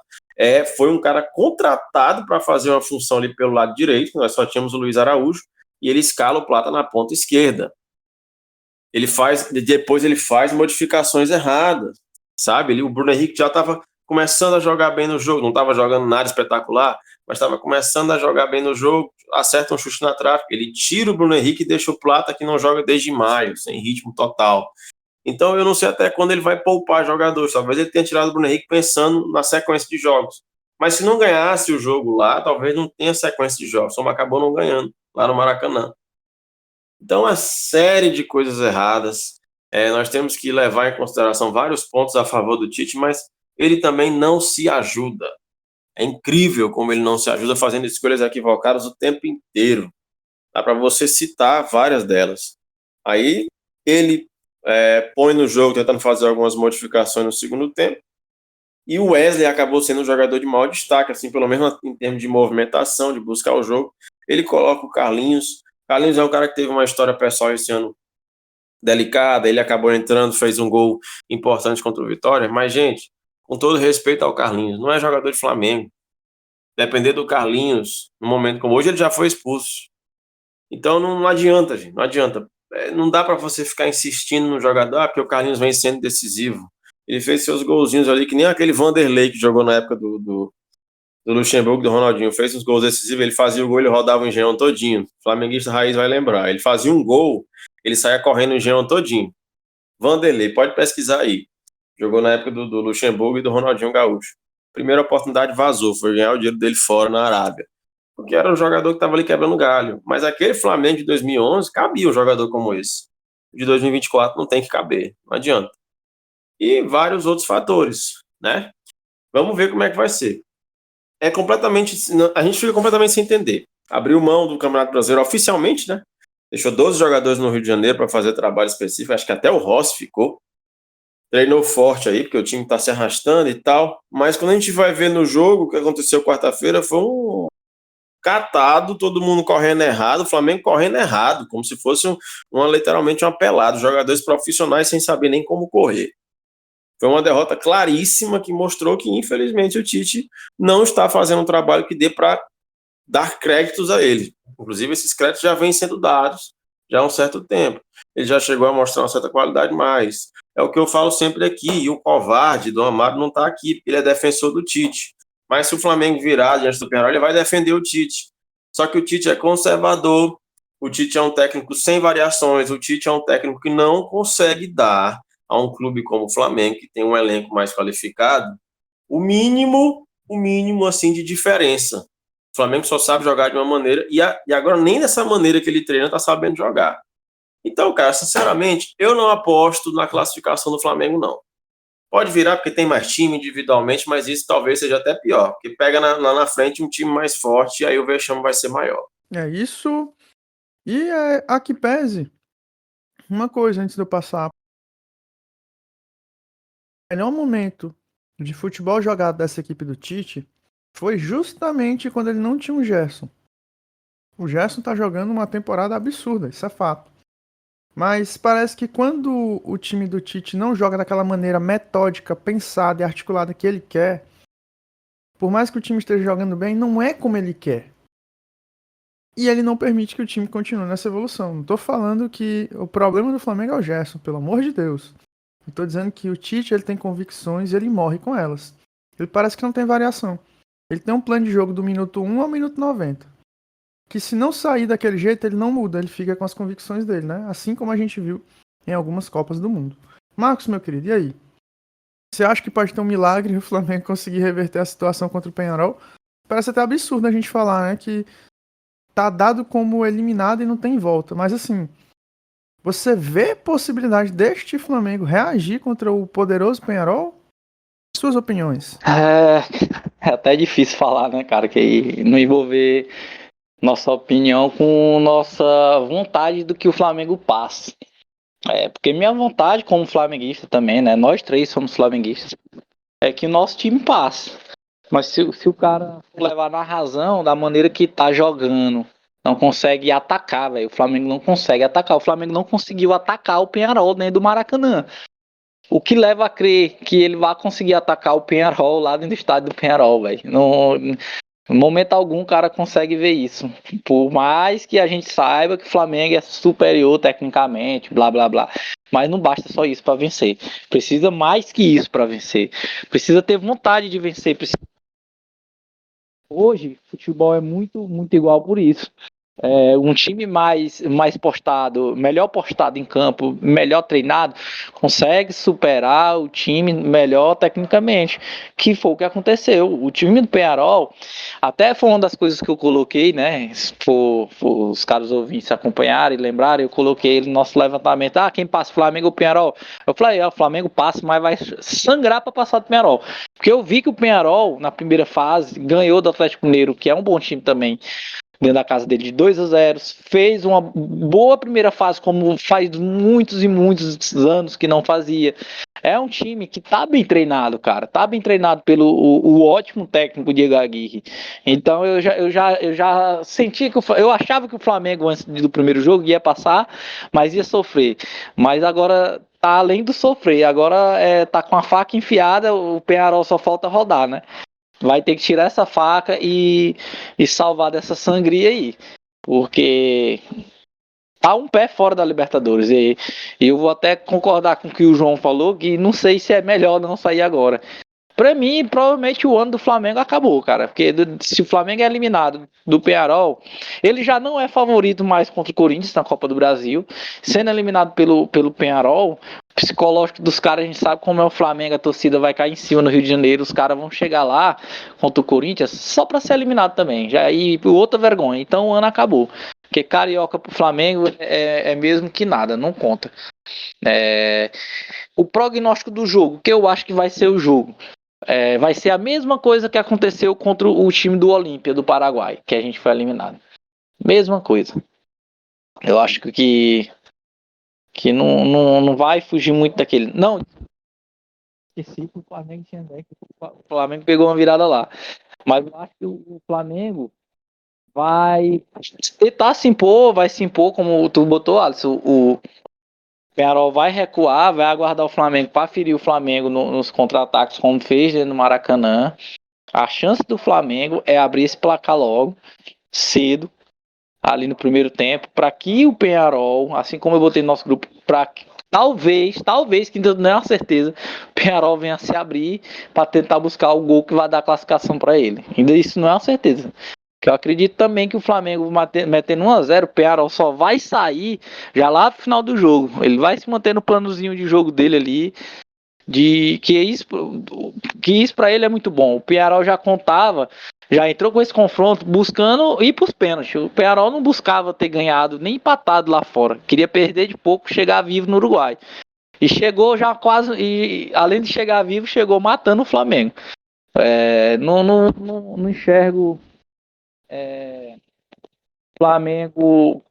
Foi um cara contratado para fazer uma função ali pelo lado direito, nós só tínhamos o Luiz Araújo, e ele escala o Plata na ponta esquerda. Depois ele faz modificações erradas, sabe? O Bruno Henrique já estava começando a jogar bem no jogo, não estava jogando nada espetacular, mas estava começando a jogar bem no jogo, acerta um chute na trave, ele tira o Bruno Henrique e deixa o Plata, que não joga desde maio, sem ritmo total. Então eu não sei até quando ele vai poupar jogadores. Talvez ele tenha tirado o Bruno Henrique pensando na sequência de jogos. Mas se não ganhasse o jogo lá, talvez não tenha sequência de jogos. Só acabou não ganhando lá no Maracanã. Então, uma série de coisas erradas. Nós temos que levar em consideração vários pontos a favor do Tite, mas ele também não se ajuda. É incrível como ele não se ajuda fazendo escolhas equivocadas o tempo inteiro. Dá para você citar várias delas. Aí ele põe no jogo tentando fazer algumas modificações no segundo tempo, e o Wesley acabou sendo um jogador de maior destaque, assim, pelo menos em termos de movimentação, de buscar o jogo. Ele coloca o Carlinhos. Carlinhos é um cara que teve uma história pessoal esse ano delicada, ele acabou entrando, fez um gol importante contra o Vitória, mas, gente, com todo respeito ao Carlinhos, não é jogador de Flamengo. Depender do Carlinhos, num momento como hoje, ele já foi expulso. Então não adianta, gente, não adianta. Não dá para você ficar insistindo no jogador, porque o Carlinhos vem sendo decisivo. Ele fez seus golzinhos ali, que nem aquele Vanderlei que jogou na época do Luxemburgo, do Ronaldinho. Fez uns gols decisivos, ele fazia o gol, ele rodava o engenhão todinho. Flamenguista raiz vai lembrar. Ele fazia um gol, ele saía correndo o engenhão todinho. Vanderlei, pode pesquisar aí. Jogou na época do Luxemburgo e do Ronaldinho Gaúcho. Primeira oportunidade vazou, foi ganhar o dinheiro dele fora na Arábia. Porque era um jogador que estava ali quebrando galho. Mas aquele Flamengo de 2011 cabia um jogador como esse. De 2024 não tem que caber, não adianta. E vários outros fatores, né? Vamos ver como é que vai ser. A gente fica completamente sem entender. Abriu mão do Campeonato Brasileiro oficialmente, né? Deixou 12 jogadores no Rio de Janeiro para fazer trabalho específico. Acho que até o Rossi ficou. Treinou forte aí, porque o time está se arrastando e tal. Mas quando a gente vai ver no jogo, o que aconteceu quarta-feira foi um catado, todo mundo correndo errado, o Flamengo correndo errado, como se fosse literalmente uma pelada. Jogadores profissionais sem saber nem como correr. Foi uma derrota claríssima que mostrou que, infelizmente, o Tite não está fazendo um trabalho que dê para dar créditos a ele. Inclusive, esses créditos já vêm sendo dados já há um certo tempo. Ele já chegou a mostrar uma certa qualidade, mas é o que eu falo sempre aqui, e o covarde do Amado não está aqui, porque ele é defensor do Tite. Mas se o Flamengo virar diante do Penharol, ele vai defender o Tite. Só que o Tite é conservador, o Tite é um técnico sem variações, o Tite é um técnico que não consegue dar a um clube como o Flamengo, que tem um elenco mais qualificado, o mínimo assim de diferença. O Flamengo só sabe jogar de uma maneira, e agora nem dessa maneira que ele treina está sabendo jogar. Então, cara, sinceramente, eu não aposto na classificação do Flamengo, não. Pode virar porque tem mais time individualmente, mas isso talvez seja até pior, porque pega lá na frente um time mais forte e aí o vexame vai ser maior. É isso. E a que pese, uma coisa antes de eu passar. O melhor momento de futebol jogado dessa equipe do Tite foi justamente quando ele não tinha o Gerson. O Gerson tá jogando uma temporada absurda, isso é fato. Mas parece que quando o time do Tite não joga daquela maneira metódica, pensada e articulada que ele quer, por mais que o time esteja jogando bem, não é como ele quer. E ele não permite que o time continue nessa evolução. Não tô falando que o problema do Flamengo é o Gerson, pelo amor de Deus. Eu tô dizendo que o Tite ele tem convicções e ele morre com elas. Ele parece que não tem variação. Ele tem um plano de jogo do minuto 1 ao minuto 90. Que se não sair daquele jeito, ele não muda, ele fica com as convicções dele, né? Assim como a gente viu em algumas Copas do Mundo. Marcos, meu querido, e aí? Você acha que pode ter um milagre e o Flamengo conseguir reverter a situação contra o Peñarol? Parece até absurdo a gente falar, né? Que tá dado como eliminado e não tem volta. Mas assim, você vê possibilidade deste Flamengo reagir contra o poderoso Peñarol? Suas opiniões? É até difícil falar, né, cara, que não envolver nossa opinião com nossa vontade do que o Flamengo passe. Porque minha vontade como flamenguista também, né, nós três somos flamenguistas, é que o nosso time passe. Mas se o cara levar na razão da maneira que tá jogando, não consegue atacar, velho. O Flamengo não consegue atacar. O Flamengo não conseguiu atacar o Peñarol dentro do Maracanã. O que leva a crer que ele vai conseguir atacar o Peñarol lá dentro do estádio do Peñarol, velho? Em momento algum o cara consegue ver isso. Por mais que a gente saiba que o Flamengo é superior tecnicamente, blá blá blá. Mas não basta só isso para vencer. Precisa mais que isso para vencer. Precisa ter vontade de vencer. Hoje, futebol é muito igual por isso. Um time mais postado, melhor postado em campo, melhor treinado, consegue superar o time melhor tecnicamente, que foi o que aconteceu. O time do Peñarol, até foi uma das coisas que eu coloquei, né? Se for os caras ouvintes acompanharem e lembrarem, eu coloquei no nosso levantamento, quem passa, Flamengo ou Peñarol? Eu falei, o Flamengo passa, mas vai sangrar para passar do Peñarol. Porque eu vi que o Peñarol, na primeira fase, ganhou do Atlético Mineiro, que é um bom time também, dentro da casa dele de 2-0, fez uma boa primeira fase, como faz muitos e muitos anos que não fazia. É um time que tá bem treinado, cara, tá bem treinado pelo o ótimo técnico Diego Aguirre. Então eu já senti que eu achava que o Flamengo antes do primeiro jogo ia passar, mas ia sofrer. Mas agora tá além do sofrer, agora tá com a faca enfiada, o Peñarol só falta rodar, né? Vai ter que tirar essa faca e salvar dessa sangria aí. Porque tá um pé fora da Libertadores. E eu vou até concordar com o que o João falou, que não sei se é melhor não sair agora. Pra mim, provavelmente o ano do Flamengo acabou, cara. Porque se o Flamengo é eliminado do Peñarol, ele já não é favorito mais contra o Corinthians na Copa do Brasil. Sendo eliminado pelo Peñarol, o psicológico dos caras, a gente sabe como é o Flamengo, a torcida vai cair em cima no Rio de Janeiro, os caras vão chegar lá contra o Corinthians só pra ser eliminado também. Já e outra vergonha. Então o ano acabou. Porque carioca pro Flamengo é mesmo que nada, não conta. O prognóstico do jogo, que eu acho que vai ser o jogo. vai ser a mesma coisa que aconteceu contra o time do Olímpia do Paraguai, que a gente foi eliminado. Mesma coisa. Eu acho que não vai fugir muito daquele. Não, esqueci que o Flamengo tinha deck. O Flamengo pegou uma virada lá. Mas eu acho que o Flamengo vai tentar se impor, vai se impor, como tu botou, Alisson. O Penharol vai recuar, vai aguardar o Flamengo para ferir o Flamengo nos contra-ataques, como fez no Maracanã. A chance do Flamengo é abrir esse placar logo, cedo, ali no primeiro tempo, para que o Penharol, assim como eu botei no nosso grupo, para talvez, que ainda não é uma certeza, o Penharol venha a se abrir para tentar buscar o gol que vai dar classificação para ele. Ainda isso não é uma certeza. Que eu acredito também que o Flamengo metendo 1-0, o Penharol só vai sair já lá no final do jogo. Ele vai se manter no planozinho de jogo dele ali, de que isso para ele é muito bom. O Penharol já contava, já entrou com esse confronto buscando ir para os pênaltis. O Penharol não buscava ter ganhado nem empatado lá fora, queria perder de pouco, chegar vivo no Uruguai. E chegou já quase, e além de chegar vivo, chegou matando o Flamengo. Não enxergo Flamengo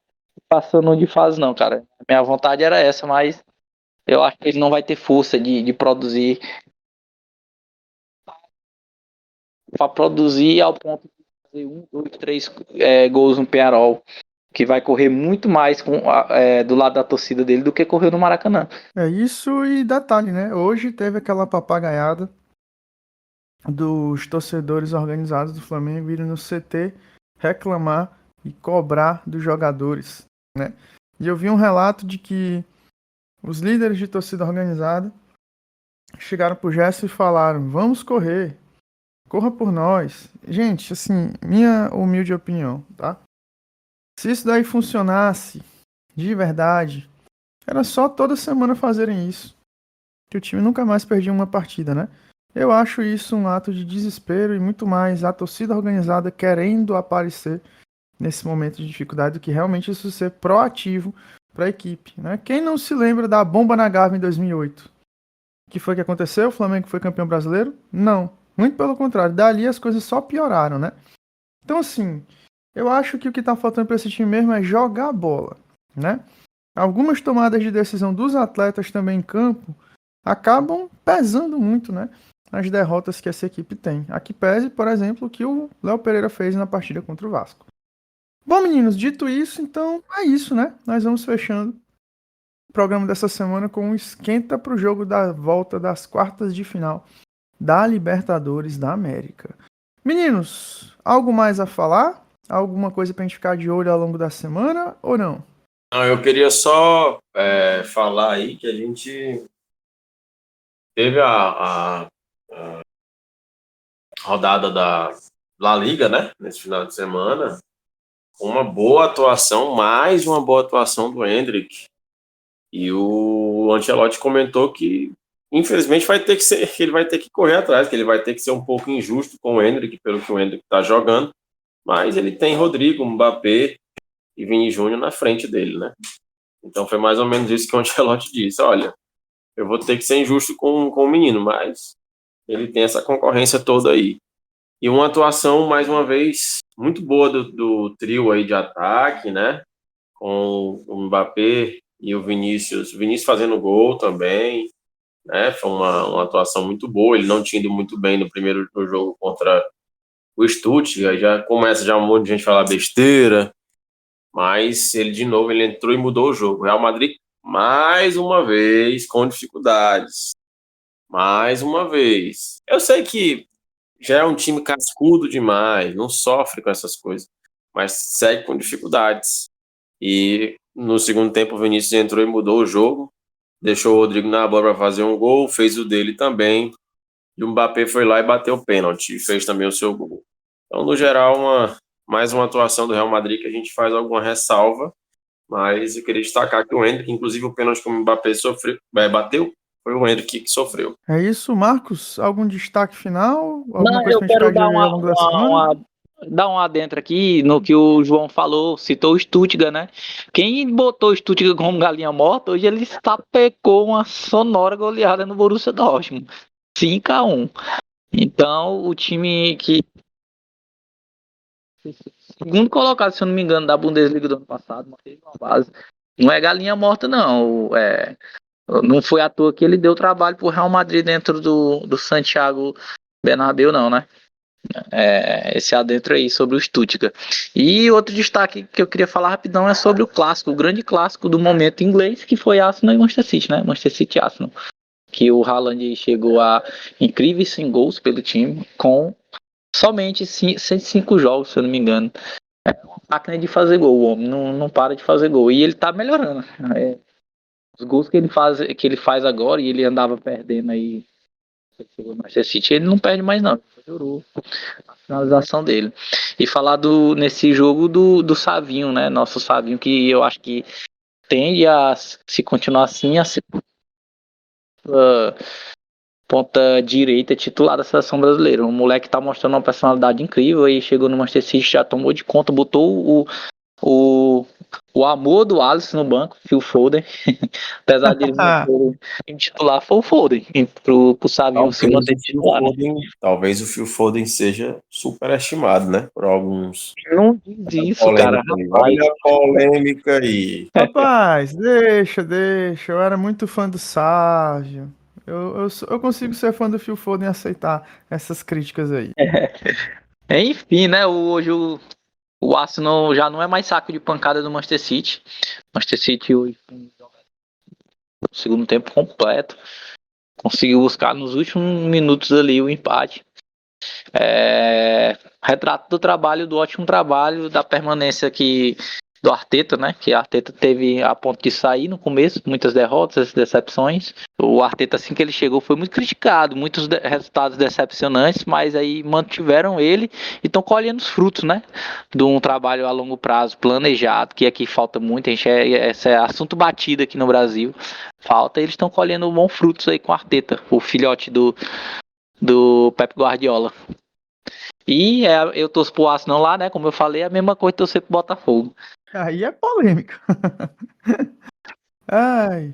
passando de fase não, cara. Minha vontade era essa, mas eu acho que ele não vai ter força de produzir para produzir ao ponto de fazer 1, 2, 3 gols no Penharol, que vai correr muito mais do lado da torcida dele do que correu no Maracanã. É isso, e detalhe, né? Hoje teve aquela papagaiada dos torcedores organizados do Flamengo irem no CT reclamar e cobrar dos jogadores, né? E eu vi um relato de que os líderes de torcida organizada chegaram pro Gerson e falaram: vamos correr, corra por nós. Gente, assim, minha humilde opinião, tá? Se isso daí funcionasse de verdade, era só toda semana fazerem isso, que o time nunca mais perdia uma partida, né? Eu acho isso um ato de desespero e muito mais a torcida organizada querendo aparecer nesse momento de dificuldade do que realmente isso ser proativo para a equipe, né? Quem não se lembra da bomba na Gávea em 2008? O que foi que aconteceu? O Flamengo foi campeão brasileiro? Não. Muito pelo contrário. Dali as coisas só pioraram, né? Então, assim, eu acho que o que tá faltando para esse time mesmo é jogar a bola, né? Algumas tomadas de decisão dos atletas também em campo acabam pesando muito, né? Nas derrotas que essa equipe tem. Aqui pese, por exemplo, o que o Léo Pereira fez na partida contra o Vasco. Bom, meninos, dito isso, então é isso, né? Nós vamos fechando o programa dessa semana com um esquenta para o jogo da volta das quartas de final da Libertadores da América. Meninos, algo mais a falar? Alguma coisa pra gente ficar de olho ao longo da semana ou não? Não, eu queria só falar aí que a gente teve a rodada da La Liga, né? Nesse final de semana. Uma boa atuação, mais uma boa atuação do Endrick. E o Ancelotti comentou que, infelizmente, ele vai ter que correr atrás, que ele vai ter que ser um pouco injusto com o Endrick, pelo que o Endrick está jogando. Mas ele tem Rodrigo, Mbappé e Vini Júnior na frente dele, né? Então foi mais ou menos isso que o Ancelotti disse. Olha, eu vou ter que ser injusto com o menino, mas ele tem essa concorrência toda aí. E uma atuação, mais uma vez, muito boa do trio aí de ataque, né? Com o Mbappé e o Vinícius. O Vinícius fazendo gol também, né? Foi uma atuação muito boa. Ele não tinha ido muito bem no primeiro jogo contra o Stuttgart. Aí já começa já um monte de gente falar besteira. Mas ele, de novo, ele entrou e mudou o jogo. O Real Madrid, mais uma vez, com dificuldades. Mais uma vez. Eu sei que já é um time cascudo demais, não sofre com essas coisas, mas segue com dificuldades. E no segundo tempo o Vinícius entrou e mudou o jogo, deixou o Rodrigo na bola para fazer um gol, fez o dele também, e o Mbappé foi lá e bateu o pênalti, e fez também o seu gol. Então, no geral, mais uma atuação do Real Madrid que a gente faz alguma ressalva, mas eu queria destacar que o Endrick, inclusive o pênalti que o Mbappé bateu, foi o Endrick que sofreu. É isso, Marcos? Algum destaque final? Alguma Não, coisa eu pra gente ficar quero de dar olho ao longo da semana? dar um adentro aqui no que o João falou, citou o Stuttgart, né? Quem botou o Stuttgart como galinha morta, hoje ele sapecou uma sonora goleada no Borussia Dortmund. 5-1. Então, o time que segundo colocado, se eu não me engano, da Bundesliga do ano passado, manteve uma base. Não é galinha morta, não. Não foi à toa que ele deu trabalho pro Real Madrid dentro do Santiago Bernabéu, não, né? Esse adentro aí sobre o Stuttgart. E outro destaque que eu queria falar rapidão é sobre o clássico, o grande clássico do momento inglês, que foi Arsenal e Manchester City, né? Manchester City e Arsenal. Que o Haaland chegou a incríveis 100 gols pelo time, com somente 105 jogos, se eu não me engano. É uma máquina de fazer gol, o homem não para de fazer gol. E ele tá melhorando. Os gols que ele faz agora, e ele andava perdendo aí, o Manchester City, ele não perde mais não. Melhorou a finalização dele. E falar nesse jogo do Savinho, né? Nosso Savinho, que eu acho que tende a, se continuar assim, a ser ponta direita titular da seleção brasileira. O moleque tá mostrando uma personalidade incrível, aí chegou no Manchester City, já tomou de conta, botou o amor do Alisson no banco, Phil Foden. Apesar de eles não terem titular, foi o Foden pro Savinho se manter titular. Talvez o Phil Foden seja superestimado, né? Por alguns. Não diz isso, cara. Olha a polêmica aí. Rapaz, deixa. Eu era muito fã do Sávio. Eu consigo ser fã do Phil Foden e aceitar essas críticas aí. Enfim, né? Hoje o Arsenal já não é mais saco de pancada do Manchester City. Manchester City hoje no segundo tempo completo. Conseguiu buscar nos últimos minutos ali o empate. Retrato do trabalho, do ótimo trabalho, da permanência do Arteta, né? Que a Arteta teve a ponto de sair no começo, muitas derrotas, decepções. O Arteta, assim que ele chegou, foi muito criticado, muitos resultados decepcionantes, mas aí mantiveram ele e estão colhendo os frutos, né? De um trabalho a longo prazo, planejado, que aqui falta muito, esse é assunto batido aqui no Brasil. Falta, eles estão colhendo bons frutos aí com o Arteta, o filhote do Pep Guardiola. E eu torço pro Arsenal lá, né? Como eu falei, é a mesma coisa que torcer pro Botafogo. Aí é polêmica. Ai.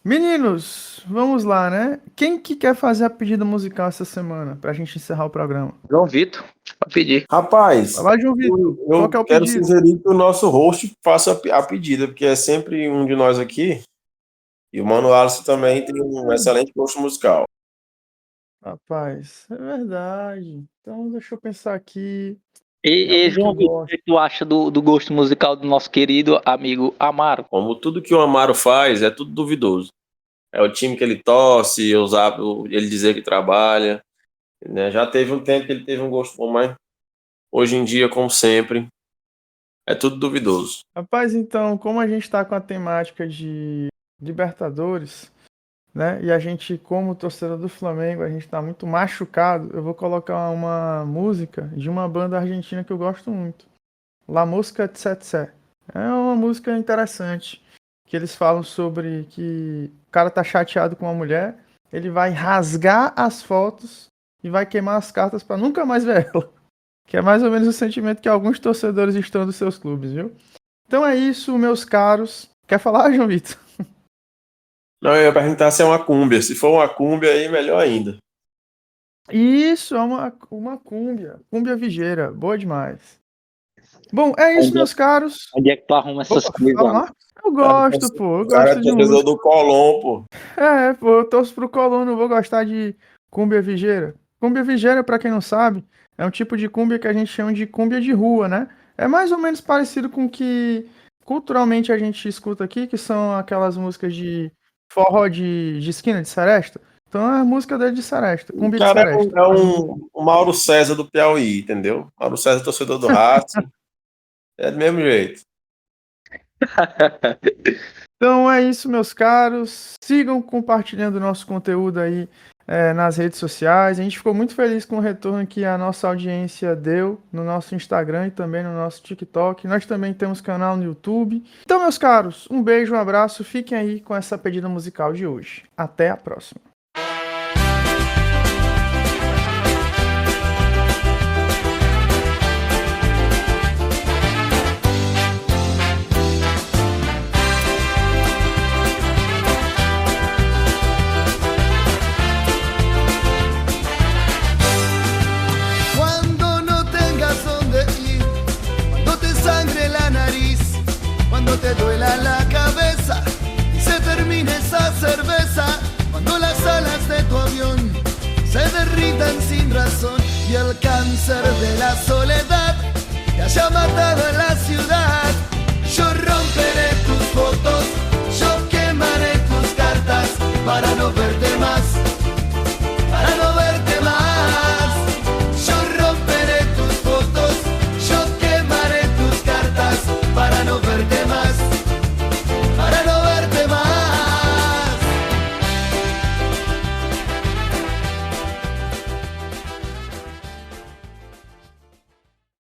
Meninos, vamos lá, né? Quem que quer fazer a pedida musical essa semana pra gente encerrar o programa? João Vitor, pra pedir. Rapaz, Vai lá, João Vitor. Qual que é o quero pedido? sugerir que o nosso host faça a pedida, porque é sempre um de nós aqui. E o Mano Alisson também tem um excelente gosto musical. Rapaz, é verdade. Então, deixa eu pensar aqui. E João Vitor, o que tu acha do gosto musical do nosso querido amigo Amaro? Como tudo que o Amaro faz, é tudo duvidoso. É o time que ele torce, ele dizer que trabalha. Né? Já teve um tempo que ele teve um gosto bom, mas hoje em dia, como sempre, é tudo duvidoso. Rapaz, então, como a gente tá com a temática de Libertadores, né? E a gente, como torcedor do Flamengo, a gente tá muito machucado. Eu vou colocar uma música de uma banda argentina que eu gosto muito. La Mosca Tsetse. É uma música interessante. Que eles falam sobre que o cara tá chateado com uma mulher, ele vai rasgar as fotos e vai queimar as cartas para nunca mais ver ela. Que é mais ou menos o sentimento que alguns torcedores estão dos seus clubes, viu? Então é isso, meus caros. Quer falar, João Vitor? Não, eu ia perguntar se é uma cúmbia. Se for uma cúmbia, aí melhor ainda. Isso, é uma cúmbia. Cúmbia vigeira. Boa demais. Bom, é isso, meus caros. Onde é que tu arruma essas coisas? Fala, Marcos. Eu gosto, pô. Eu Cara, gosto de torcedor música. do Colón, pô. Pô, eu torço pro Colón, não vou gostar de cúmbia vigeira. Cúmbia vigeira, pra quem não sabe, é um tipo de cúmbia que a gente chama de cúmbia de rua, né? É mais ou menos parecido com o que culturalmente a gente escuta aqui, que são aquelas músicas de forró de esquina, de seresta. Então é a música dele de seresta, O cúmbia de cara seresta. é o Mauro César do Piauí, entendeu? Mauro César, torcedor do Racing. É do mesmo jeito. Então é isso, meus caros. Sigam compartilhando o nosso conteúdo aí nas redes sociais. A gente ficou muito feliz com o retorno que a nossa audiência deu no nosso Instagram e também no nosso TikTok. Nós também temos canal no YouTube. Então, meus caros, um beijo, um abraço. Fiquem aí com essa pedida musical de hoje. Até a próxima. gritan sin razón y el cáncer de la soledad que haya matado a la ciudad.